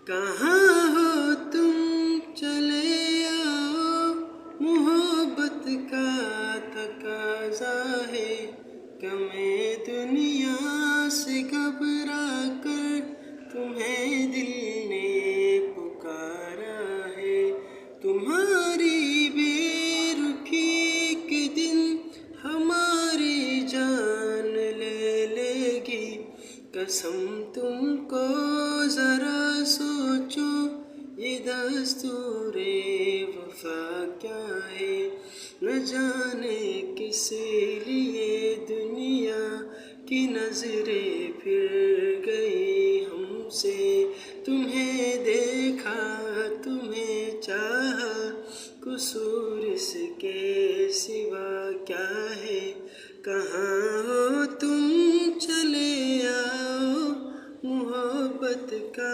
कहाँ हो तुम चले आओ, मोहब्बत का तकाज़ा है। कमे दुनिया से घबरा कर तुम्हें दिल ने पुकारा है। तुम्हारी बेरुखी के दिन हमारी जान ले लेगी। कसम तुमको ज़रा सोचो, ये दस्तूरे वफ़ा क्या है। न जाने किस लिए दुनिया की नज़रें फिर गई हमसे। तुम्हें देखा, तुम्हें चाहा, कसूर इसके सिवा क्या है। कहाँ हो तुम चले आओ, मोहब्बत का